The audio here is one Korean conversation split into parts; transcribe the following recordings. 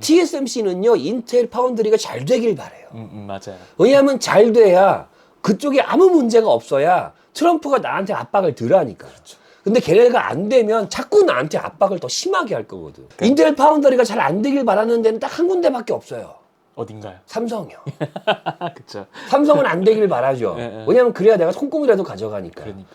TSMC는요 인텔 파운드리가 잘 되길 바래요. 맞아요. 왜냐하면 잘 돼야 그쪽에 아무 문제가 없어야 트럼프가 나한테 압박을 덜 하니까. 그렇죠. 근데 걔네가 안 되면 자꾸 나한테 압박을 더 심하게 할 거거든. 인텔 파운드리가 잘 안 되길 바라는 데는 딱 한 군데밖에 없어요. 어딘가요? 삼성이요. 그쵸. 삼성은 안 되길 바라죠. 예. 왜냐면 그래야 내가 손금이라도 가져가니까. 그러니까.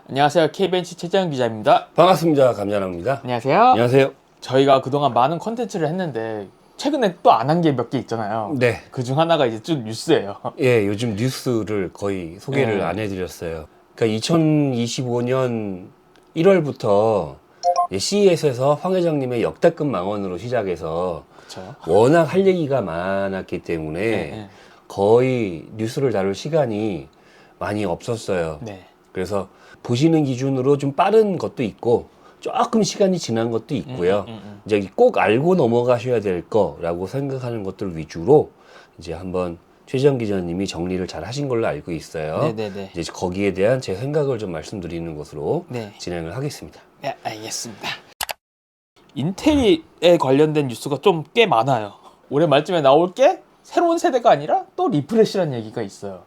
안녕하세요. KBNC 최재형 기자입니다. 반갑습니다. 감자나입니다. 안녕하세요. 안녕하세요. 저희가 그동안 많은 컨텐츠를 했는데 최근에 또 안 한 게 몇 개 있잖아요. 네. 그중 하나가 이제 쭉 뉴스예요. 예, 요즘 뉴스를 거의 소개를 네. 안 해드렸어요. 그러니까 2025년 1월부터 CES에서 황 회장님의 역대급 망언으로 시작해서 그렇죠. 워낙 할 얘기가 많았기 때문에 네. 거의 뉴스를 다룰 시간이 많이 없었어요. 네. 그래서 보시는 기준으로 좀 빠른 것도 있고 조금 시간이 지난 것도 있고요. 이제 꼭 알고 넘어가셔야 될 거라고 생각하는 것들 위주로 이제 한번 최재형 기자님이 정리를 잘 하신 걸로 알고 있어요. 네네네. 이제 거기에 대한 제 생각을 좀 말씀드리는 것으로 네. 진행을 하겠습니다. 네, 알겠습니다. 인텔에 관련된 뉴스가 좀 꽤 많아요. 올해 말쯤에 나올 게 새로운 세대가 아니라 또 리프레시라는 얘기가 있어요.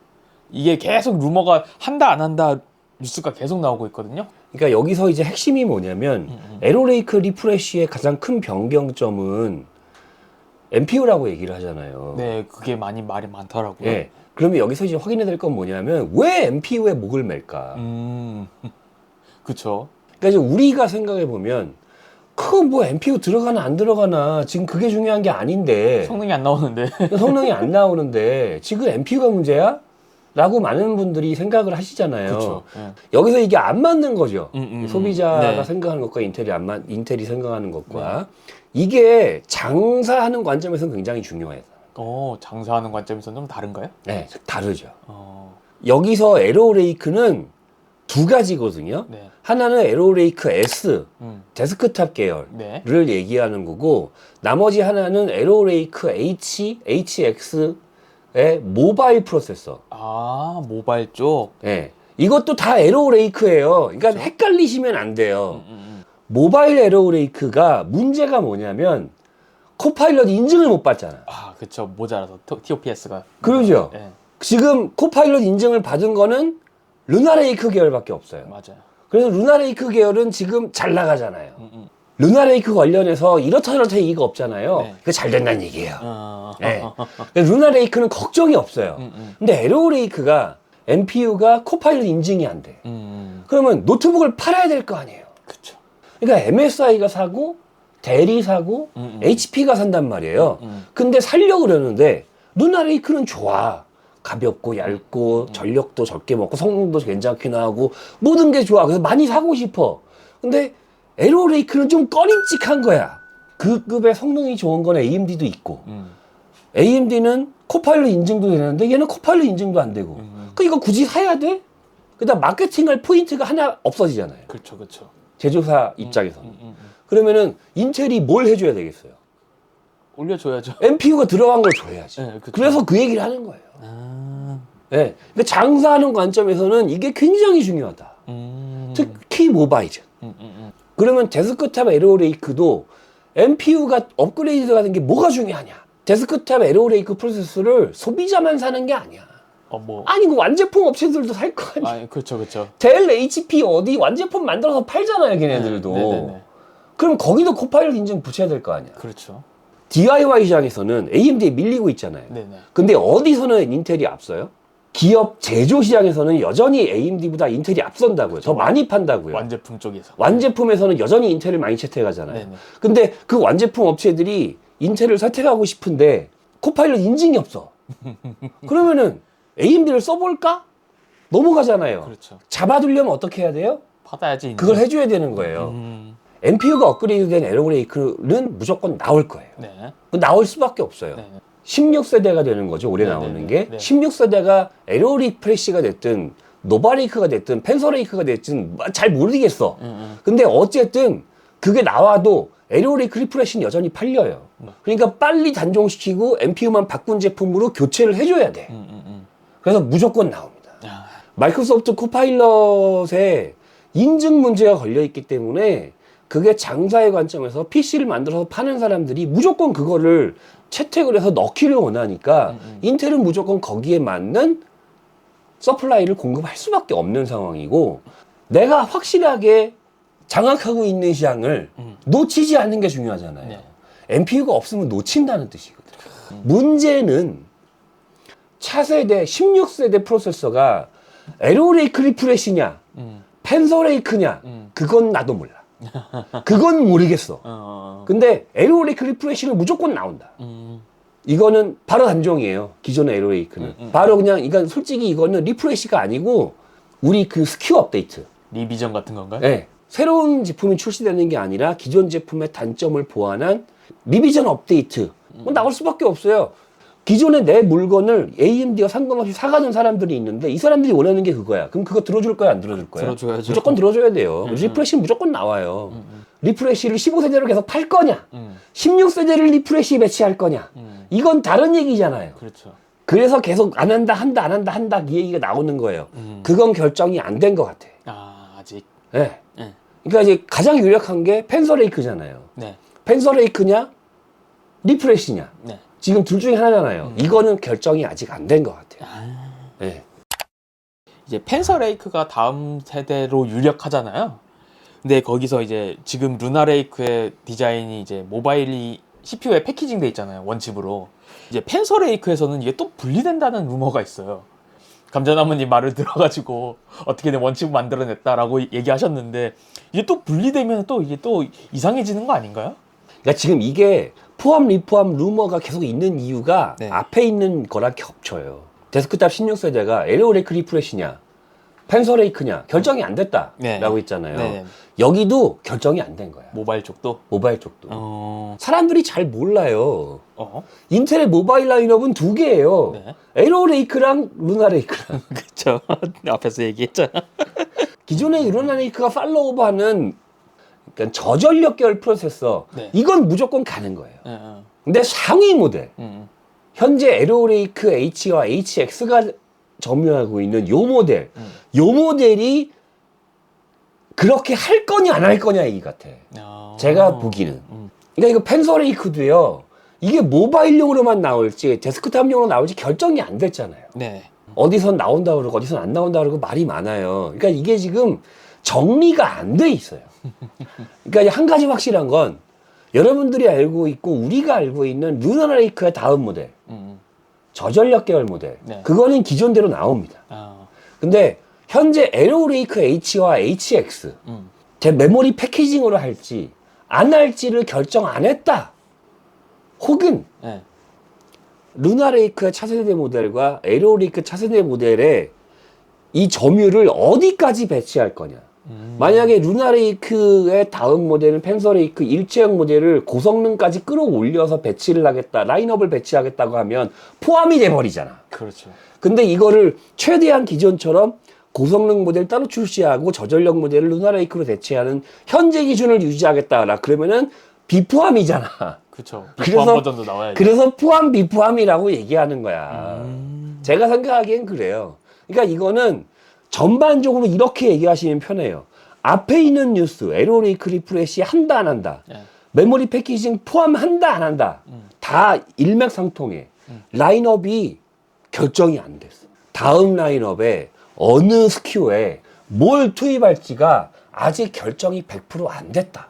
이게 계속 루머가 한다 안 한다 뉴스가 계속 나오고 있거든요. 그러니까 여기서 이제 핵심이 뭐냐면 에로레이크 리프레시의 가장 큰 변경점은 MPU라고 얘기를 하잖아요. 네, 그게 많이 말이 많더라고요. 예. 그러면 여기서 이제 확인해야 될 건 뭐냐면 왜 MPU에 목을 맬까? 그쵸. 그러니까 이제 우리가 생각해 보면 그 뭐 MPU 들어가나 안 들어가나 지금 그게 중요한 게 아닌데 성능이 안 나오는데. 성능이 안 나오는데 지금 MPU가 문제야? 라고 많은 분들이 생각을 하시잖아요. 그쵸. 예. 여기서 이게 안 맞는 거죠. 소비자가 네. 생각하는 것과 인텔이 생각하는 것과 이게 장사하는 관점에서는 굉장히 중요해요. 장사하는 관점에서는 좀 다른가요? 네, 다르죠. 어, 여기서 에로레이크는 두 가지거든요. 네. 하나는 에로레이크 S, 음, 데스크탑 계열을 네. 얘기하는 거고, 나머지 하나는 에로레이크 H, HX의 모바일 프로세서. 아, 모바일 쪽. 예. 이것도 다 에로레이크예요. 그러니까 그렇죠? 헷갈리시면 안 돼요. 모바일 에로레이크가 문제가 뭐냐면 코파일럿 인증을 못 받잖아. 아, 그쵸. 모자라서 TOPS가. 그러죠. 네, 지금 코파일럿 인증을 받은 거는 루나레이크 계열밖에 없어요. 맞아요. 그래서 루나레이크 계열은 지금 잘 나가잖아요. 루나레이크 관련해서 이렇다 저렇다 얘기가 없잖아요. 네. 그게 잘 된다는 얘기예요. 어, 네. 루나레이크는 걱정이 없어요. 근데 에로레이크가 MPU가 코파일럿 인증이 안 돼. 그러면 노트북을 팔아야 될 거 아니에요. 그쵸. 그러니까 MSI가 사고 델이 사고 HP가 산단 말이에요. 근데 살려고 그러는데 루나레이크는 좋아. 가볍고 얇고 전력도 적게 먹고 성능도 괜찮게 나오고 모든 게 좋아. 그래서 많이 사고 싶어. 근데 에로레이크는 좀 꺼림칙한 거야. 그 급의 성능이 좋은 건 AMD도 있고 AMD는 코파일럿 인증도 되는데 얘는 코파일럿 인증도 안 되고 그 이거 굳이 사야 돼? 그다음 마케팅할 포인트가 하나 없어지잖아요. 그쵸, 그쵸. 제조사 입장에서는. 그러면은 인텔이 뭘 해줘야 되겠어요? 올려줘야죠. MPU가 들어간 걸 줘야지. 네, 그쵸. 그래서 그 얘기를 하는 거예요. 아, 네. 근데 장사하는 관점에서는 이게 굉장히 중요하다. 특히 모바일. 그러면 데스크탑 에로레이크도 MPU가 업그레이드가 된 게 뭐가 중요하냐? 데스크탑 에로레이크 프로세서를 소비자만 사는 게 아니야. 뭐. 아니, 그 완제품 업체들도 살 거 아니야. 아, 그쵸, 그쵸. 델, HP 어디 완제품 만들어서 팔잖아요, 걔네들도. 네네네. 그럼 거기도 코파일럿 인증 붙여야 될 거 아니야. 그렇죠. DIY 시장에서는 AMD에 밀리고 있잖아요. 네네. 근데 어디서는 인텔이 앞서요? 기업 제조 시장에서는 여전히 AMD보다 인텔이 앞선다고요. 더 많이 판다고요. 완제품 쪽에서. 완제품에서는 여전히 인텔을 많이 채택하잖아요. 네네. 근데 그 완제품 업체들이 인텔을 선택하고 싶은데 코파일럿 인증이 없어. 그러면은 AMD를 써볼까? 넘어가잖아요. 그렇죠. 잡아두려면 어떻게 해야 돼요? 받아야지. 인증. 그걸 해줘야 되는 거예요. MPU가 업그레이드된 에로레이크는 무조건 나올 거예요. 네. 나올 수밖에 없어요. 네. 16세대가 되는 거죠. 올해 네네네. 나오는 게. 네. 16세대가 에로 리프레시가 됐든 노바레이크가 됐든 펜서레이크가 됐든 잘 모르겠어. 근데 어쨌든 그게 나와도 에로레이크 리프레시는 여전히 팔려요. 그러니까 빨리 단종시키고 MPU만 바꾼 제품으로 교체를 해줘야 돼. 그래서 무조건 나옵니다. 아, 마이크로소프트 코파일럿에 인증 문제가 걸려 있기 때문에 그게 장사의 관점에서 PC를 만들어서 파는 사람들이 무조건 그거를 채택을 해서 넣기를 원하니까 인텔은 무조건 거기에 맞는 서플라이를 공급할 수밖에 없는 상황이고, 내가 확실하게 장악하고 있는 시장을 놓치지 않는 게 중요하잖아요. 네. NPU가 없으면 놓친다는 뜻이거든요. 문제는 차세대 16세대 프로세서가 에로레이크 리프레시냐 펜서레이크냐 그건 나도 몰라. 그건 모르겠어. 근데 에로레이크 리프레시는 무조건 나온다. 이거는 바로 단종이에요. 기존의 에로레이크는 바로 그냥, 이건 솔직히 이거는 리프레시가 아니고 우리 그 스큐 업데이트, 리비전 같은 건가요? 네. 새로운 제품이 출시되는 게 아니라 기존 제품의 단점을 보완한 리비전 업데이트. 나올 수밖에 없어요. 기존에 내 물건을 AMD와 상관없이 사가는 사람들이 있는데 이 사람들이 원하는 게 그거야. 그럼 그거 들어줄 거야, 안 들어줄 거야? 들어줘야죠. 무조건 들어줘야 돼요. 리프레시는 무조건 나와요. 리프레시를 15세대로 계속 팔 거냐? 16세대를 리프레시 배치할 거냐? 이건 다른 얘기잖아요. 그렇죠. 그래서 계속 안 한다, 한다, 안 한다, 한다 이 얘기가 나오는 거예요. 그건 결정이 안 된 것 같아. 아, 아직. 네. 네. 그러니까 이제 가장 유력한 게 펜서레이크잖아요. 네. 펜서레이크냐, 리프레시냐. 네. 지금 둘 중에 하나잖아요. 이거는 결정이 아직 안 된 것 같아요. 네. 이제 펜서레이크가 다음 세대로 유력하잖아요. 근데 거기서 이제 지금 루나레이크의 디자인이 이제 모바일이 CPU에 패키징 돼 있잖아요. 원칩으로. 이제 펜서레이크에서는 이게 또 분리된다는 루머가 있어요. 감자나무님 말을 들어가지고 어떻게든 원칩을 만들어냈다라고 얘기하셨는데, 이게 또 분리되면 또 이게 또 이상해지는 거 아닌가요? 그러니까 지금 이게 포함 리포함 루머가 계속 있는 이유가 네. 앞에 있는 거랑 겹쳐요. 데스크탑 16세대가 에로레이크 리프레시냐 펜서레이크냐 결정이 안 됐다라고 네. 했잖아요. 네. 여기도 결정이 안 된 거야. 모바일 쪽도? 모바일 쪽도. 사람들이 잘 몰라요. 어? 인텔의 모바일 라인업은 두 개예요. 네. 에로레이크랑 루나레이크랑. 그쵸. 앞에서 얘기했잖아. 기존의 루나레이크가 팔로우업하는 그러니까 저전력 계열 프로세서, 네. 이건 무조건 가는 거예요. 네. 근데 상위 모델, 현재 에로레이크 H와 HX가 점유하고 있는 요 모델, 요 모델이 그렇게 할 거냐 안 할 거냐 얘기 같아. 제가 보기는. 그러니까 이거 펜서레이크도요. 이게 모바일용으로만 나올지 데스크탑용으로 나올지 결정이 안 됐잖아요. 네. 어디선 나온다 그러고 어디선 안 나온다 그러고 말이 많아요. 그러니까 이게 지금 정리가 안 돼 있어요. 그러니까 한 가지 확실한 건 여러분들이 알고 있고 우리가 알고 있는 루나레이크의 다음 모델, 저전력 계열 모델, 네. 그거는 기존대로 나옵니다. 근데 현재 에로레이크 H와 HX, 제 메모리 패키징으로 할지 안 할지를 결정 안 했다. 혹은 네. 루나레이크의 차세대 모델과 에로레이크 차세대 모델의 이 점유를 어디까지 배치할 거냐. 만약에 루나레이크의 다음 모델은 펜서레이크 일체형 모델을 고성능까지 끌어올려서 배치를 하겠다, 라인업을 배치하겠다고 하면 포함이 돼버리잖아. 그렇죠. 근데 이거를 최대한 기존처럼 고성능 모델 따로 출시하고 저전력 모델을 루나레이크로 대체하는 현재 기준을 유지하겠다라 그러면은 비포함이잖아. 그렇죠. 비포함 버전도 나와야죠. 그래서 포함 비포함이라고 얘기하는 거야. 제가 생각하기엔 그래요. 그러니까 이거는 전반적으로 이렇게 얘기하시면 편해요. 앞에 있는 뉴스, 에로레이크 리프레시 한다 안 한다, 네. 메모리 패키징 포함한다 안 한다, 다 일맥상통해. 라인업이 결정이 안 됐어. 다음 라인업에 어느 스큐에 뭘 투입할지가 아직 결정이 100% 안 됐다.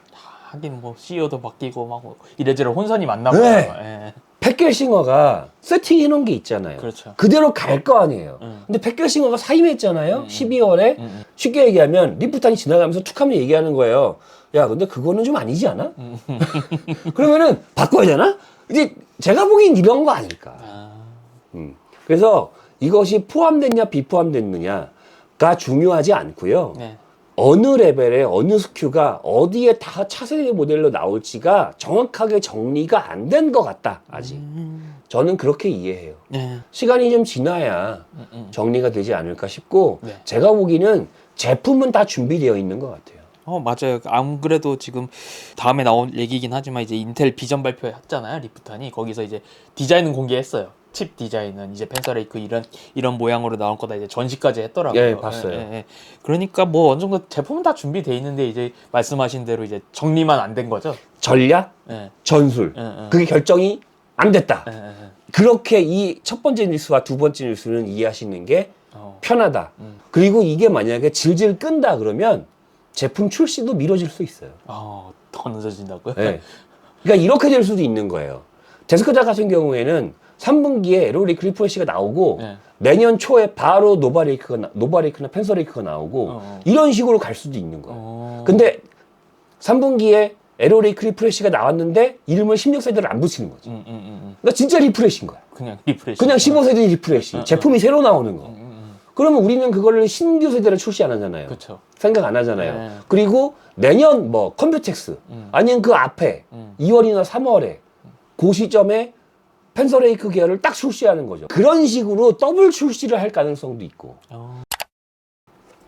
하긴 뭐 CEO도 바뀌고 막 이래저래 혼선이 많나 봐요. 네. 예. 팩겔싱어가 세팅해 놓은 게 있잖아요. 그렇죠. 그대로 갈 거 아니에요. 근데 팩겔싱어가 사임했잖아요. 12월에. 쉽게 얘기하면 리프탄이 지나가면서 툭 하면 얘기하는 거예요. 야, 근데 그거는 좀 아니지 않아? 그러면은 바꿔야 되나? 이제 제가 보기엔 이런 거 아닐까. 그래서 이것이 포함됐냐 비포함됐느냐가 중요하지 않고요. 네. 어느 레벨에 어느 스큐가 어디에 다 차세대 모델로 나올지가 정확하게 정리가 안 된 것 같다, 아직. 저는 그렇게 이해해요. 네. 시간이 좀 지나야 정리가 되지 않을까 싶고, 네. 제가 보기에는 제품은 다 준비되어 있는 것 같아요. 맞아요. 안 그래도 지금 다음에 나올 얘기긴 하지만 이제 인텔 비전 발표했잖아요. 리프탄이 거기서 이제 디자인은 공개했어요. 칩 디자인은 이제 펜서레이크 이런 모양으로 나올 거다 이제 전시까지 했더라고요. 예, 봤어요. 그러니까 뭐 어느 정도 제품은 다 준비돼 있는데 이제 말씀하신 대로 이제 정리만 안 된 거죠. 전략, 예. 전술. 예. 그게 결정이 안 됐다. 예. 그렇게 이 첫 번째 뉴스와 두 번째 뉴스는 이해하시는 게 어. 편하다. 그리고 이게 만약에 질질 끈다 그러면 제품 출시도 미뤄질 수 있어요. 더 늦어진다고요? 네. 그러니까 이렇게 될 수도 있는 거예요. 데스크탑 같은 경우에는 3분기에 에로레이크 리프레시가 나오고 네. 내년 초에 바로 노바레이크나 펜서레이크가 나오고 이런 식으로 갈 수도 있는 거예요. 근데 3분기에 에로레이크 리프레시가 나왔는데 이름을 16세대를 안 붙이는 거지. 그러니까 진짜 리프레시인 거야. 그냥 리프레시. 그냥 15세대 리프레시. 제품이 새로 나오는 거. 그러면 우리는 그거를 신규 세대를 출시 안 하잖아요. 그렇죠. 생각 안 하잖아요. 네. 그리고 내년 뭐 컴퓨텍스 아니면 그 앞에 2월이나 3월에 그 시점에 펜서레이크 계열을 딱 출시하는 거죠. 그런 식으로 더블 출시를 할 가능성도 있고.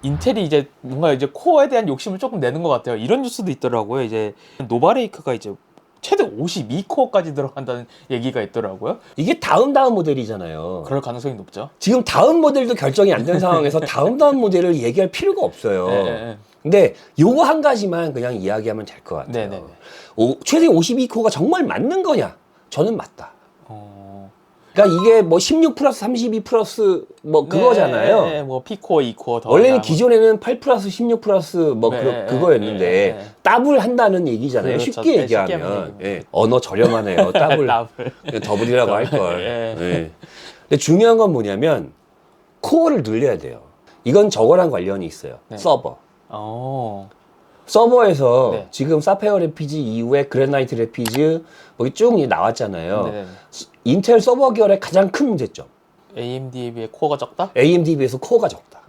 인텔이 이제 뭔가 이제 코어에 대한 욕심을 조금 내는 것 같아요. 이런 뉴스도 있더라고요. 이제 노바레이크가 이제 최대 52코어까지 들어간다는 얘기가 있더라고요. 이게 다음 모델이잖아요. 그럴 가능성이 높죠. 지금 다음 모델도 결정이 안 된 상황에서 다음 모델을 얘기할 필요가 없어요. 네. 근데 요거 한 가지만 그냥 이야기하면 될 것 같아요. 네네네. 최대 52코어가 정말 맞는 거냐? 저는 맞다. 그러니까 이게 뭐 16 플러스 32 플러스 뭐 그거잖아요. 네, 뭐 P코어, E코어 더. 원래는 기존에는 8 플러스 16 플러스 뭐 네, 그거였는데 네. 더블 한다는 얘기잖아요. 그렇죠. 쉽게 네, 얘기하면. 쉽게 예. 언어 저렴하네요. 더블. 더블. 더블이라고 할 걸. 예. 예. 근데 중요한 건 뭐냐면 코어를 늘려야 돼요. 이건 저거랑 관련이 있어요. 네. 서버. 서버에서 네. 지금 사페어 래피즈 이후에 그래나이트 래피즈 뭐 쭉 나왔잖아요. 네. 인텔 서버 계열의 가장 큰 문제점. AMD에 비해 코어가 적다? AMD에 비해서 코어가 적다.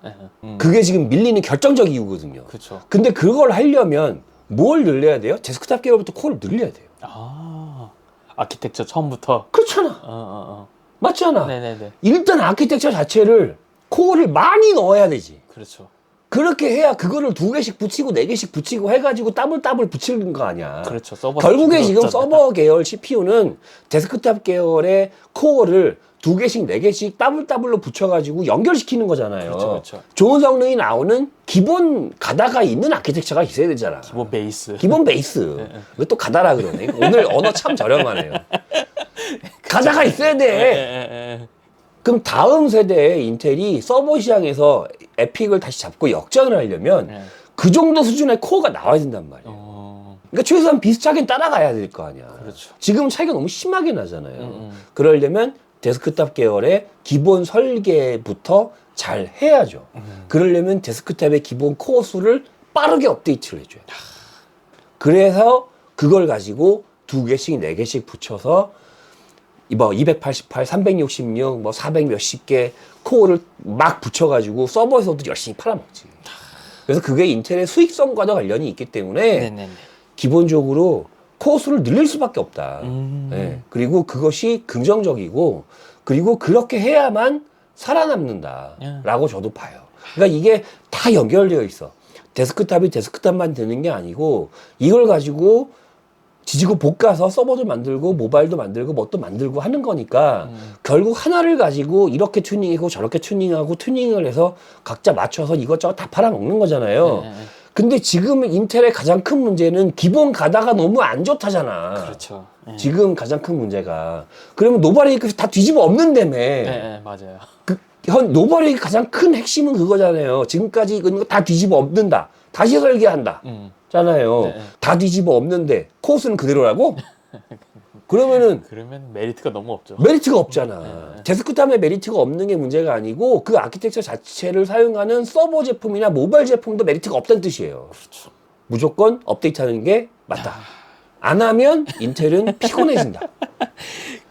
그게 지금 밀리는 결정적 이유거든요. 그렇죠. 근데 그걸 하려면 뭘 늘려야 돼요? 데스크탑 계열부터 코어를 늘려야 돼요. 아키텍처 처음부터. 그렇잖아. 맞잖아. 네네네. 일단 아키텍처 자체를 코어를 많이 넣어야 되지. 그렇죠. 그렇게 해야 그거를 2개씩 붙이고 4개씩 붙이고 해가지고 더블 붙이는 거 아니야. 그렇죠. 서버 결국에 지금 없잖아요. 서버 계열 CPU는 데스크탑 계열의 코어를 2개씩 4개씩 더블로 붙여가지고 연결시키는 거잖아요. 그렇죠. 좋은 성능이 나오는 기본 가다가 있는 아키텍처가 있어야 되잖아. 기본 베이스. 기본 베이스. 왜 또 가다라 그러네. 오늘 언어 참 저렴하네요. 가다가 있어야 돼. 그럼 다음 세대의 인텔이 서버 시장에서 에픽을 다시 잡고 역전을 하려면 그 정도 수준의 코어가 나와야 된단 말이에요. 그러니까 최소한 비슷하게 따라가야 될 거 아니야. 그렇죠. 지금 차이가 너무 심하게 나잖아요. 그러려면 데스크탑 계열의 기본 설계부터 잘 해야죠. 그러려면 데스크탑의 기본 코어 수를 빠르게 업데이트를 해줘요. 그래서 그걸 가지고 2개씩, 4개씩 붙여서 뭐 288, 366, 뭐 400 몇십 개 코어를 막 붙여가지고 서버에서도 열심히 팔아먹지. 그래서 그게 인텔의 수익성과도 관련이 있기 때문에 네네네. 기본적으로 코어 수를 늘릴 수밖에 없다. 네. 그리고 그것이 긍정적이고 그리고 그렇게 해야만 살아남는다라고 저도 봐요. 그러니까 이게 다 연결되어 있어. 데스크탑이 데스크탑만 되는 게 아니고 이걸 가지고 지지고 볶아서 서버도 만들고 모바일도 만들고 뭣도 만들고 하는 거니까 결국 하나를 가지고 이렇게 튜닝하고 저렇게 튜닝하고 튜닝을 해서 각자 맞춰서 이것저것 다 팔아먹는 거잖아요. 근데 지금 인텔의 가장 큰 문제는 기본 가다가 너무 안 좋다잖아. 그렇죠. 지금 가장 큰 문제가. 그러면 노바레이크 다 뒤집어 엎는다며. 네, 맞아요. 노바레이크 가장 큰 핵심은 그거잖아요. 지금까지 이거 다 뒤집어 엎는다. 다시 설계한다. 잖아요. 네. 다 뒤집어 엎는데 코스는 그대로라고? 그러면 메리트가 너무 없죠. 메리트가 없잖아. 데스크탑에 메리트가 없는 게 문제가 아니고 그 아키텍처 자체를 사용하는 서버 제품이나 모바일 제품도 메리트가 없다는 뜻이에요. 그렇죠. 무조건 업데이트하는 게 맞다. 안 하면 인텔은 피곤해진다.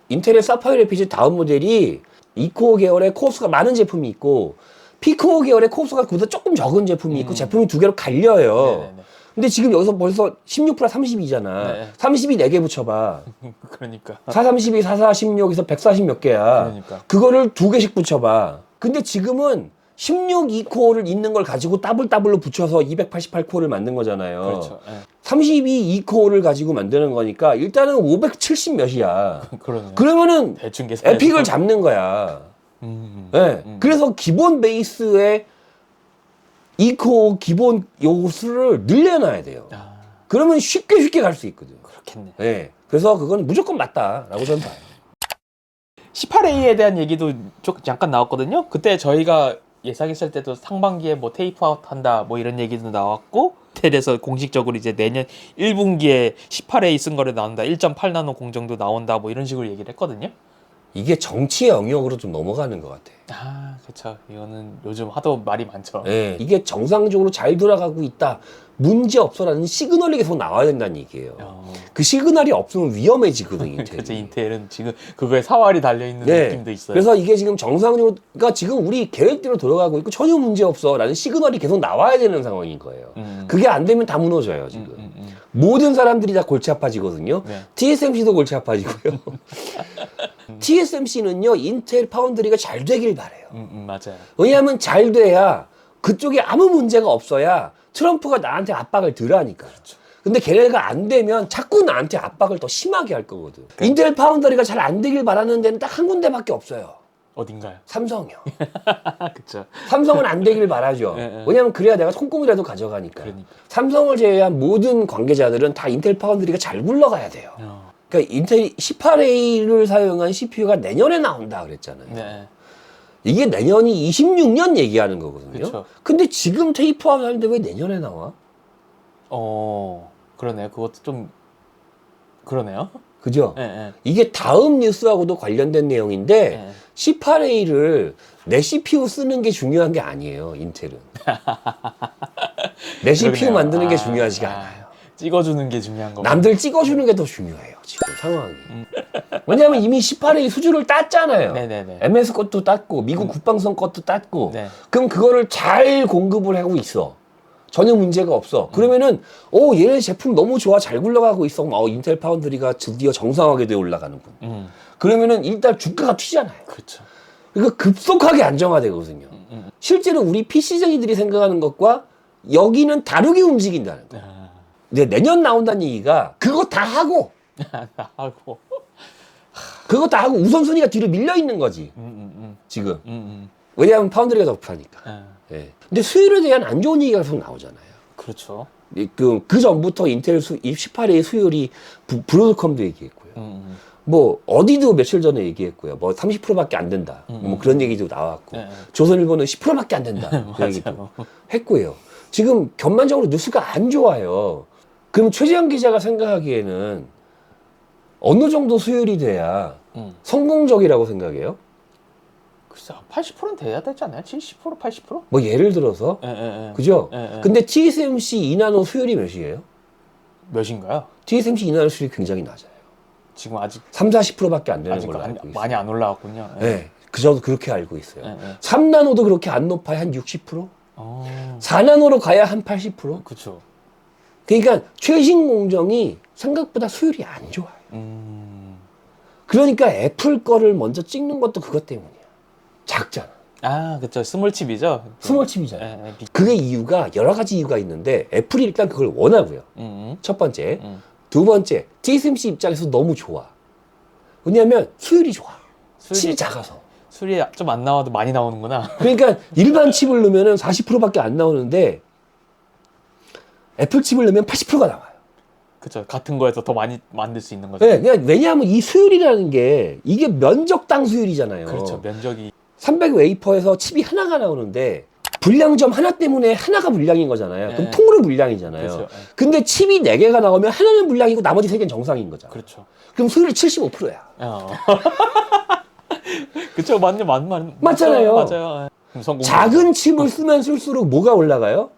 인텔의 사파이어 래피즈 다음 모델이 2코어 계열의 코어수가 많은 제품이 있고 P코어 계열의 코어수가 그보다 조금 적은 제품이 있고 제품이 두 개로 갈려요. 네네네. 근데 지금 여기서 벌써 16 플러스 32잖아. 네. 32 4개 붙여봐. 그러니까. 432, 446에서 140 몇 개야. 그러니까. 그거를 2개씩 붙여봐. 근데 지금은 16 2코어를 있는 걸 가지고 더블로 붙여서 288코어를 만든 거잖아요. 그렇죠. 예. 32 2코어를 가지고 만드는 거니까 일단은 570 몇이야. 그러네요. 그러면은 대충 계산. 에픽을 잡는 거야. 네. 그래서 기본 베이스에 2코어 기본 요수를 늘려놔야 돼요. 아, 그러면 쉽게 갈 수 있거든. 그렇겠네. 네. 그래서 그건 무조건 맞다라고 저는 봐요. 18A에 대한 얘기도 잠깐 나왔거든요. 그때 저희가 예상했을 때도 상반기에 뭐 테이프 아웃 한다 뭐 이런 얘기도 나왔고, 텔에서 공식적으로 이제 내년 1분기에 18A 쓴 거를 나온다, 1.8나노 공정도 나온다 뭐 이런 식으로 얘기를 했거든요. 이게 정치의 영역으로 좀 넘어가는 것 같아. 아, 그렇죠. 이거는 요즘 하도 말이 많죠. 네. 이게 정상적으로 잘 돌아가고 있다, 문제 없어라는 시그널이 계속 나와야 된다는 얘기예요. 그 시그널이 없으면 위험해지거든, 그렇죠. 인텔이. 인텔은 지금 그거에 사활이 달려 있는 느낌도 있어요. 그래서 이게 지금 정상적으로, 그러니까 지금 우리 계획대로 돌아가고 있고 전혀 문제 없어라는 시그널이 계속 나와야 되는 상황인 거예요. 그게 안 되면 다 무너져요, 지금. 모든 사람들이 다 골치 아파지거든요. 네. TSMC도 골치 아파지고요. TSMC는요, 인텔 파운드리가 잘 되길 바래요. 맞아요. 왜냐하면 잘 돼야 그쪽에 아무 문제가 없어야 트럼프가 나한테 압박을 덜 하니까. 근데 걔네가 안 되면 자꾸 나한테 압박을 더 심하게 할 거거든. 인텔 파운더리가 잘 안 되길 바라는 데는 딱 한 군데밖에 없어요. 어딘가요? 삼성이요. 그렇죠. 삼성은 안 되길 바라죠. 예. 왜냐면 그래야 내가 손금이라도 가져가니까. 그러니까. 삼성을 제외한 모든 관계자들은 다 인텔 파운드리가 잘 굴러가야 돼요. 그러니까 인텔 18A를 사용한 CPU가 내년에 나온다 그랬잖아요. 네. 이게 내년이 26년 얘기하는 거거든요. 그쵸. 근데 지금 테이프아웃 하는데 왜 내년에 나와? 그러네요. 그것도 좀 그러네요. 그죠? 예. 이게 다음 뉴스하고도 관련된 내용인데 예. 18A를 내 CPU 쓰는 게 중요한 게 아니에요, 인텔은. 내 CPU 그러네요. 만드는 게 중요하지가 않아요. 찍어주는 게 중요한 거. 남들 찍어주는 게 더 중요해요, 지금 상황이. 왜냐하면 이미 18A 수주를 땄잖아요. 네네네. MS 것도 땄고 미국 국방성 것도 땄고. 네. 그럼 그거를 잘 공급을 하고 있어. 전혀 문제가 없어. 그러면은 얘네 제품 너무 좋아, 잘 굴러가고 있어. 인텔 파운드리가 드디어 정상화되어 올라가는군. 그러면은 일단 주가가 튀잖아요. 그렇죠. 그러니까 급속하게 안정화되거든요. 실제로 우리 PC쟁이들이 생각하는 것과 여기는 다르게 움직인다는 거예요. 근데 내년 나온다는 얘기가 그거 다 하고 하고. 그거 다 하고 우선순위가 뒤로 밀려 있는 거지. 지금. 왜냐하면 파운드리가 더 급하니까. 예. 근데 수율에 대한 안 좋은 얘기가 계속 나오잖아요. 그렇죠. 그 전부터 인텔 18A 수율이 브로드컴도 얘기했고요. 뭐 어디도 며칠 전에 얘기했고요. 뭐 30%밖에 안 된다. 뭐 그런 얘기도 나왔고. 조선일보는 10%밖에 안 된다. 그 얘기도 했고요. 지금 전반적으로 뉴스가 안 좋아요. 그럼 최재형 기자가 생각하기에는 어느 정도 수율이 돼야 성공적이라고 생각해요? 글쎄, 80%는 돼야 되지 않나요? 70%, 80%? 뭐 예를 들어서 그죠? 근데 TSMC 2나노 수율이 몇이에요? 몇인가요? TSMC 2나노 수율이 굉장히 낮아요. 지금 아직 3, 40%밖에 안 되는 아직 걸로 알고 있어요. 많이 안 올라왔군요. 네, 저도 그렇게 알고 있어요. 3나노도 그렇게 안 높아야 한 60%? 4나노로 가야 한 80%? 그렇죠. 그러니까 최신 공정이 생각보다 수율이 안 좋아요. 그러니까 애플 거를 먼저 찍는 것도 그것 때문이야. 작잖아. 그렇죠. 스몰 칩이죠. 스몰 칩이잖아. 그게 이유가 여러 가지 이유가 있는데 애플이 일단 그걸 원하고요. 첫 번째. 두 번째, TSMC 입장에서 너무 좋아. 왜냐하면 수율이 좋아. 칩이 작아서. 수율이 좀 안 나와도 많이 나오는구나. 그러니까 일반 칩을 넣으면 40%밖에 안 나오는데 애플 칩을 넣으면 80%가 나와요. 그렇죠. 같은 거에서 더 많이 만들 수 있는 거죠. 네, 그냥 왜냐하면 이 수율이라는 게 이게 면적당 수율이잖아요. 그렇죠. 면적이 300 웨이퍼에서 칩이 하나가 나오는데 불량점 하나 때문에 하나가 물량인 거잖아요. 그럼 통으로 물량이잖아요. 그렇죠. 근데 칩이 4개가 나오면 하나는 물량이고 나머지 3개는 정상인 거잖아요. 그렇죠. 그럼 수율이 75%야. 그렇죠. 맞잖아요. 맞아요. 성공. 작은 칩을 쓰면 쓸수록 뭐가 올라가요?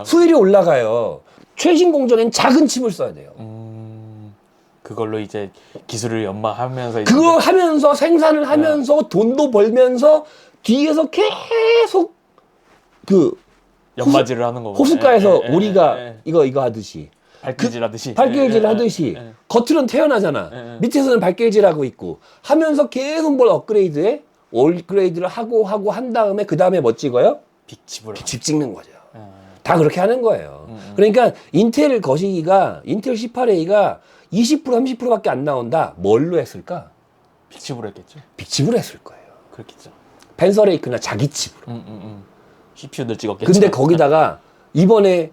수율이 올라가요. 최신 공정엔 작은 칩을 써야 돼요. 그걸로 이제 기술을 연마하면서 그거 하면서 생산을 하면서 돈도 벌면서 뒤에서 계속 그 연마질을 하는 거고. 호숫가에서 우리가 이거 하듯이 발길질 하듯이. 발길질 하듯이 겉으로는 태어나잖아. 밑에서는 발길질하고 있고 하면서 계속 뭘 업그레이드해? 업그레이드를 하고 한 다음에 그 다음에 뭐 찍어요? 빅칩으로. 빅칩 찍는 거죠. 다 그렇게 하는 거예요. 그러니까 인텔 거시기가 인텔 C8A가 20% 30%밖에 안 나온다. 뭘로 했을까? 빅칩으로 했겠죠. 빅칩으로 했을 거예요. 그렇겠죠. 펜서레이크나 자기 칩으로. CPU들 찍었겠죠. 근데 거기다가 이번에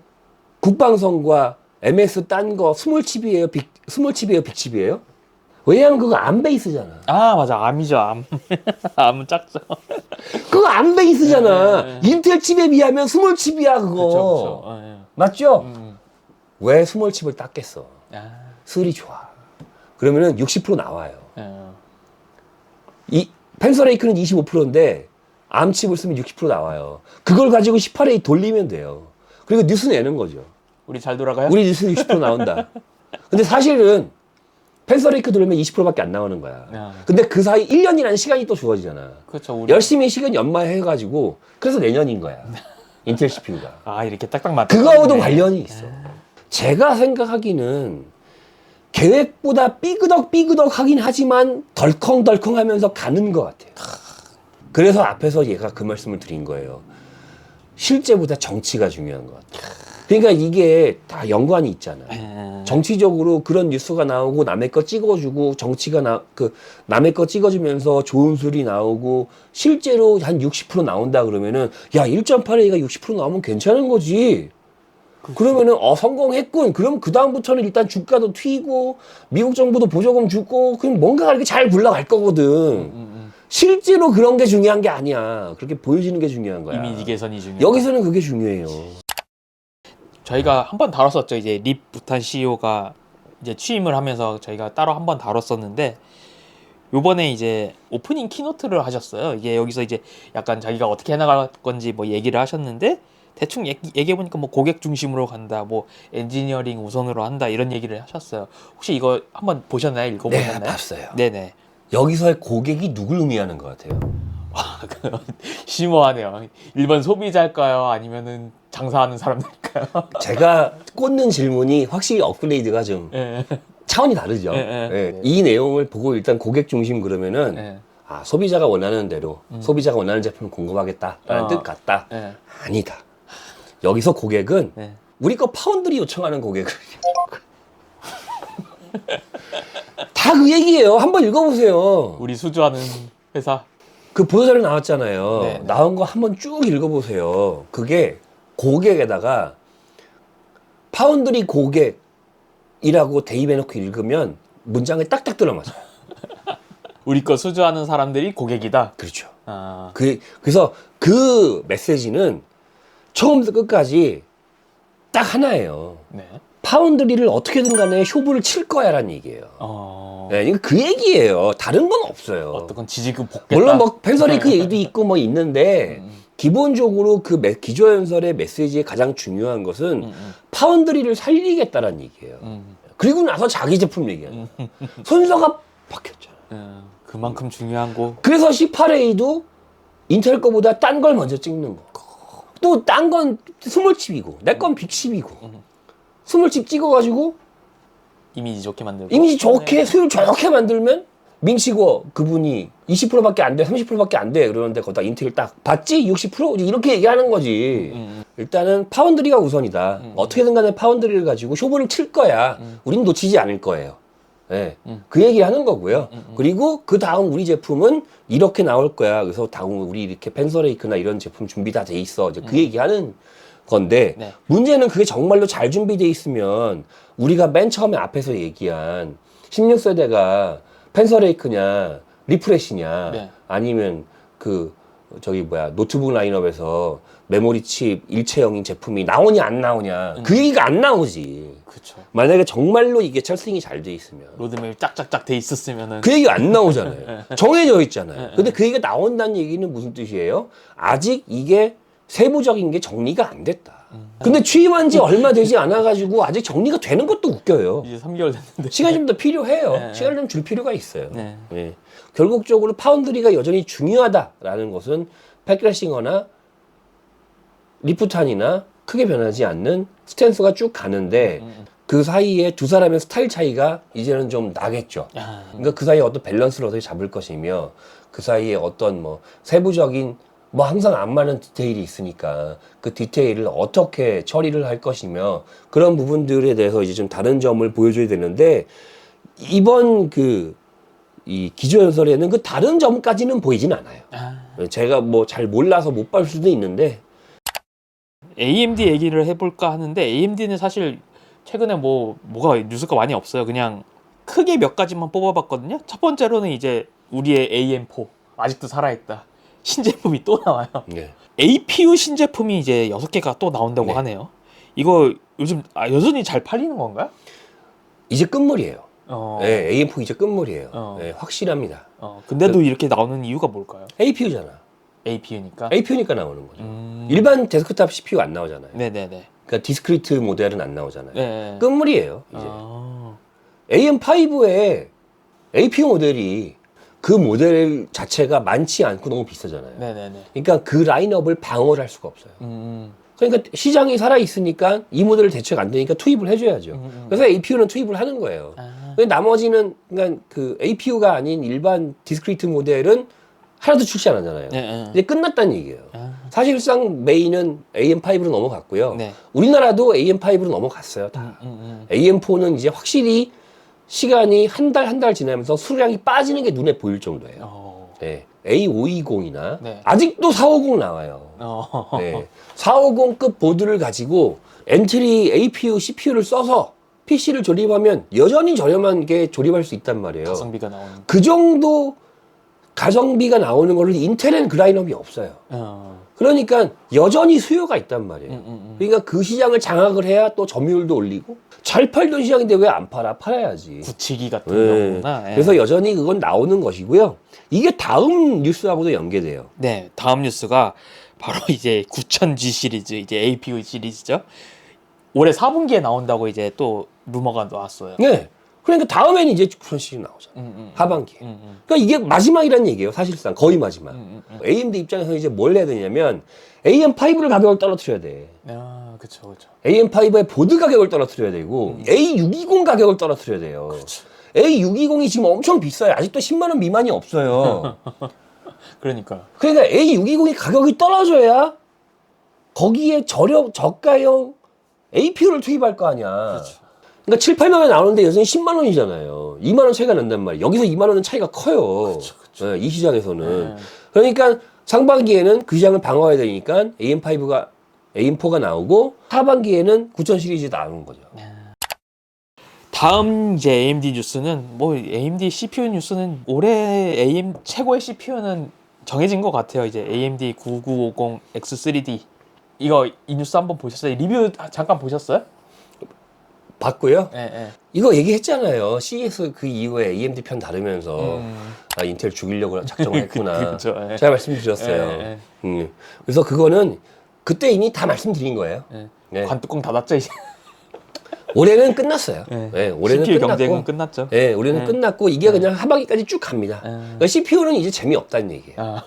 국방성과 MS 딴 거 스몰칩이에요? 스몰칩이에요? 빅칩이에요? 왜냐면 그거 암 베이스잖아. 아 맞아 암이죠 암. 암은 작죠. 그거 암 베이스잖아. 인텔 칩에 비하면 스몰칩이야 그거. 그렇죠. 맞죠? 왜 스몰칩을 땄겠어? 아. 슬이 좋아. 그러면은 60% 나와요. 예. 이 펜서레이크는 25%인데 암칩을 쓰면 60% 나와요. 그걸 가지고 18A 돌리면 돼요. 그리고 뉴스 내는 거죠. 우리 잘 돌아가요? 우리 뉴스 60% 나온다. 근데 사실은 펜서레이크 돌리면 20%밖에 안 나오는 거야. 야. 근데 그 사이 1년이라는 시간이 또 주어지잖아. 그렇죠. 우리 열심히 시간 연마해가지고 그래서 내년인 거야. 인텔 CPU가. 아 이렇게 딱딱 맞. 그거하고도 관련이 있어. 제가 생각하기는 계획보다 삐그덕 하긴 하지만 덜컹덜컹 하면서 가는 것 같아요. 그래서 앞에서 얘가 그 말씀을 드린 거예요. 실제보다 정치가 중요한 것 같아요. 그러니까 이게 다 연관이 있잖아. 정치적으로 그런 뉴스가 나오고 남의 거 찍어주고 정치가 남의 거 찍어주면서 좋은 소리 나오고 실제로 한 60% 나온다 그러면은 야 1.8A가 60% 나오면 괜찮은 거지. 그러면은 성공했군. 그럼 그 다음부터는 일단 주가도 튀고 미국 정부도 보조금 주고 그럼 뭔가 이렇게 잘 굴러갈 거거든. 실제로 그런 게 중요한 게 아니야. 그렇게 보여지는 게 중요한 거야. 이미지 개선이 중요해. 여기서는 그게 중요해요. 저희가 한번 다뤘었죠. 이제 립 부탄 CEO가 이제 취임을 하면서 저희가 따로 한번 다뤘었는데 요번에 이제 오프닝 키노트를 하셨어요. 이게 여기서 이제 약간 자기가 어떻게 해나갈 건지 뭐 얘기를 하셨는데 대충 얘기해보니까 뭐 고객 중심으로 간다, 뭐 엔지니어링 우선으로 한다 이런 얘기를 하셨어요. 혹시 이거 한번 보셨나요? 읽어보셨나요? 네, 봤어요. 네네. 여기서의 고객이 누굴 의미하는 것 같아요? 심오하네요. 일반 소비자일까요? 아니면은 장사하는 사람들일까요? 제가 꽂는 질문이 확실히 업그레이드가 좀 예. 차원이 다르죠. 예. 이 내용을 보고 일단 고객 중심 그러면은 예. 소비자가 원하는 대로 소비자가 원하는 제품을 공급하겠다라는 뜻 같다. 예. 아니다. 여기서 고객은 예. 우리 거 파운드리 요청하는 고객을 다 그 얘기예요. 한번 읽어보세요. 우리 수주하는 회사. 그 보도자료 나왔잖아요. 네, 네. 나온 거 한번 쭉 읽어보세요. 그게 고객에다가 파운드리 고객이라고 대입해놓고 읽으면 문장에 딱딱 들어맞아요. 우리 거 수주하는 사람들이 고객이다. 그렇죠. 아. 그래서 그 메시지는 처음부터 끝까지 딱 하나예요. 네. 파운드리를 어떻게든 간에 쇼부를 칠 거야 라는 얘기예요. 네, 이거 그 얘기예요. 다른 건 없어요. 어떤 지지급 복겠다. 물론 뭐 펜서레이크 얘기도 있고 뭐 있는데 기본적으로 그 기조연설의 메시지의 가장 중요한 것은 파운드리를 살리겠다라는 얘기예요. 그리고 나서 자기 제품 얘기하는 거예요. 순서가 바뀌었잖아요. 그만큼 중요한 거. 그래서 C8A도 인텔 거보다 딴 걸 먼저 찍는 거. 또 딴 건 스몰칩이고 내 건 빅칩이고 스몰칩 찍어가지고 이미지 좋게 만들고. 이미지 좋게 수율 좋게 만들면 민치고 그분이 20%밖에 안 돼, 30%밖에 안 돼. 그러는데 거기다 인텔 딱 봤지? 60%? 이렇게 얘기하는 거지. 일단은 파운드리가 우선이다. 어떻게든 간에 파운드리를 가지고 쇼부를 칠 거야. 우린 놓치지 않을 거예요. 네. 그 얘기 하는 거고요. 그리고 그 다음 우리 제품은 이렇게 나올 거야. 그래서 다음 우리 이렇게 펜서레이크나 이런 제품 준비 다 돼 있어. 이제 그 얘기 하는 건데 네. 문제는 그게 정말로 잘 준비돼 있으면 우리가 맨 처음에 앞에서 얘기한 16세대가 펜서레이크냐 리프레시냐 네. 아니면 노트북 라인업에서 메모리 칩 일체형인 제품이 나오냐 안 나오냐 그 얘기가 안 나오지. 그쵸. 만약에 정말로 이게 철승이 잘 돼 있으면 로드맵이 짝짝짝 돼 있었으면은. 그 얘기가 안 나오잖아요. 정해져 있잖아요. 근데 그 얘기가 나온다는 얘기는 무슨 뜻이에요? 아직 이게 세부적인 게 정리가 안 됐다. 근데 취임한 지 얼마 되지 않아가지고 아직 정리가 되는 것도 웃겨요. 이제 3개월 됐는데. 시간이 좀 더 필요해요. 네. 시간을 좀 줄 필요가 있어요. 네. 예. 결국적으로 파운드리가 여전히 중요하다라는 것은 패크레싱어나 리프탄이나 크게 변하지 않는 스탠스가 쭉 가는데 그 사이에 두 사람의 스타일 차이가 이제는 좀 나겠죠. 그러니까 그 사이에 어떤 밸런스를 어떻게 잡을 것이며 그 사이에 어떤 뭐 세부적인 뭐 항상 안 맞는 디테일이 있으니까 그 디테일을 어떻게 처리를 할 것이며 그런 부분들에 대해서 이제 좀 다른 점을 보여줘야 되는데 이번 이 기조연설에는 그 다른 점까지는 보이진 않아요. 제가 뭐 잘 몰라서 못 볼 수도 있는데 AMD 얘기를 해볼까 하는데 AMD는 사실 최근에 뭐가 뉴스가 많이 없어요. 그냥 크게 몇 가지만 뽑아봤거든요. 첫 번째로는 이제 우리의 AM4 아직도 살아있다. 신제품이 또 나와요. 네. APU 신제품이 이제 6개가 또 나온다고 네. 하네요. 이거 요즘 여전히 잘 팔리는 건가요? 이제 끝물이에요. 어. 네, AM4 이제 끝물이에요. 네, 확실합니다. 근데도 이렇게 나오는 이유가 뭘까요? APU잖아. APU니까. APU니까 나오는 거죠. 일반 데스크탑 CPU 안 나오잖아요. 네네네. 그러니까 디스크리트 모델은 안 나오잖아요. 네. 끝물이에요. 이제 아. AM5의 APU 모델이 그 모델 자체가 많지 않고 너무 비싸잖아요. 네네네. 그러니까 그 라인업을 방어를 할 수가 없어요. 그러니까 시장이 살아 있으니까 이 모델을 대체가 안 되니까 투입을 해줘야죠. 그래서 APU는 투입을 하는 거예요. 근데 나머지는 그러니까 그 APU가 아닌 일반 디스크리트 모델은 하나도 출시 안 하잖아요. 이제 끝났다는 얘기예요. 사실상 메인은 AM5로 넘어갔고요. 네. 우리나라도 AM5로 넘어갔어요. 다. AM4는 이제 확실히 시간이 한 달 지나면서 수량이 빠지는 게 눈에 보일 정도예요. 네. A520이나 네. 아직도 450 나와요. 네. 450급 보드를 가지고 엔트리 APU, CPU를 써서 PC를 조립하면 여전히 저렴하게 조립할 수 있단 말이에요. 가성비가 나오는. 그 정도 가성비가 나오는 거를 인텔은 그 라인업이 없어요. 그러니까 여전히 수요가 있단 말이에요. 그러니까 그 시장을 장악을 해야 또 점유율도 올리고 잘 팔던 시장인데 왜 안 팔아? 팔아야지. 굳히기 같은 네. 경우나. 그래서 여전히 그건 나오는 것이고요. 이게 다음 뉴스하고도 연계돼요. 네, 다음 뉴스가 바로 이제 9000G 시리즈, 이제 APU 시리즈죠. 올해 4분기에 나온다고 이제 또 루머가 나왔어요. 네. 그러니까 다음에는 이제 9000시리 나오잖아요. 하반기에. 그러니까 이게 마지막이라는 얘기예요. 사실상 거의 마지막. AMD 입장에서 이제 뭘 해야 되냐면 AM5를 가격을 떨어뜨려야 돼. 아, 그쵸. AM5의 보드 가격을 떨어뜨려야 되고 A620 가격을 떨어뜨려야 돼요. 그쵸. A620이 지금 엄청 비싸요. 아직도 10만 원 미만이 없어요. 그러니까. 그러니까 A620이 가격이 떨어져야 거기에 저가형 APU를 투입할 거 아니야. 그쵸. 그러니까 7, 8만 원에 나오는데 여전히 10만 원이잖아요. 2만 원 차이가 난단 말이에요. 여기서 2만 원은 차이가 커요. 그쵸. 네, 이 시장에서는. 그러니까 상반기에는 그 시장을 방어해야 되니까 AM4가 나오고 하반기에는 9000 시리즈 나오는 거죠. 다음 이제 AMD 뉴스는 AMD CPU 뉴스는 올해 최고의 CPU는 정해진 것 같아요. 이제 AMD 9950 X3D. 이 뉴스 한번 보셨어요? 리뷰 잠깐 보셨어요? 봤고요. 네. 이거 얘기했잖아요. CES 그 이후에 AMD 편 다루면서 인텔 죽이려고 작정을 했구나. 그쵸, 예. 제가 말씀드렸어요. 그래서 그거는 그때 이미 다 말씀드린 거예요. 네. 관뚜껑 닫았죠 이제. 올해는 끝났어요. 네. 네, 올해는 CPU 끝났고, 경쟁은 끝났죠. 네, 올해는 끝났고 이게 그냥 하반기까지 쭉 갑니다. 그러니까 CPU는 이제 재미없다는 얘기예요.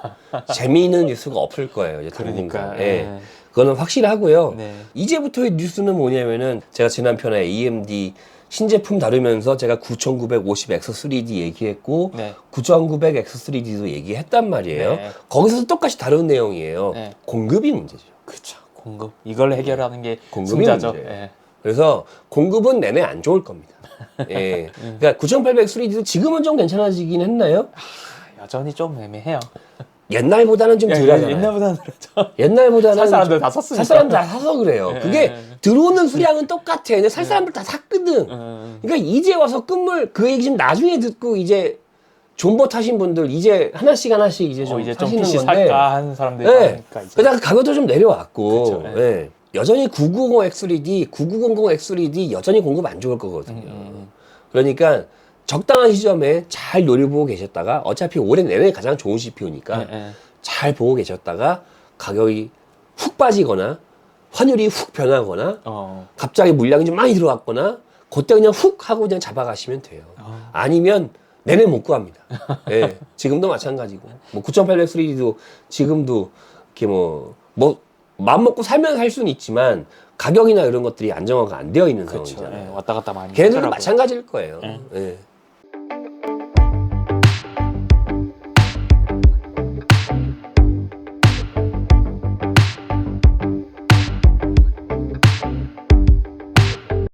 재미있는 뉴스가 없을 거예요. 이제 그러니까. 당분간. 네. 그거는 확실하고요. 네. 이제부터의 뉴스는 뭐냐면은 제가 지난 편에 AMD 신제품 다루면서 제가 9950 X3D 얘기했고 네. 9900 X3D도 얘기했단 말이에요. 네. 거기서도 똑같이 다른 내용이에요. 네. 공급이 문제죠. 그렇죠. 공급. 이걸 해결하는 게 공급이 승자죠. 문제예요. 예. 그래서 공급은 내내 안 좋을 겁니다. 예. 그러니까 9800 X3D도 지금은 좀 괜찮아지긴 했나요? 여전히 좀 애매해요. 옛날보다는 좀 덜하잖아요. 옛날보다는 그렇죠. 옛날보다는 살 사람들 다 샀으니까. 살 사람들 다 사서 그래요. 그게 들어오는 수량은 똑같아. 근데 살 사람들 다 샀거든. 그러니까 이제 와서 끝물 그 얘기 좀 나중에 듣고 이제 존버 타신 분들 이제 하나씩 이제 좀 이제 좀 사시는 PC 건데. 살까 하는 사람들이 네. 많으니까 이제. 그다음 가격도 좀 내려왔고. 그쵸, 네. 예. 여전히 9950 X3D, 9900 X3D 여전히 공급 안 좋을 거거든요. 그러니까 적당한 시점에 잘 노려보고 계셨다가 어차피 올해 내내 가장 좋은 CPU니까 잘 보고 계셨다가 가격이 훅 빠지거나 환율이 훅 변하거나 갑자기 물량이 좀 많이 들어왔거나 그때 그냥 훅 하고 그냥 잡아가시면 돼요. 아니면 내내 못 구합니다. 예, 지금도 마찬가지고 뭐 9800 3D도 지금도 이렇게 마음 먹고 살면 살 수는 있지만 가격이나 이런 것들이 안정화가 안 되어 있는 그렇죠. 상황이잖아요. 예, 왔다 갔다 많이 걔네들도 하더라고요. 마찬가지일 거예요. 예. 예.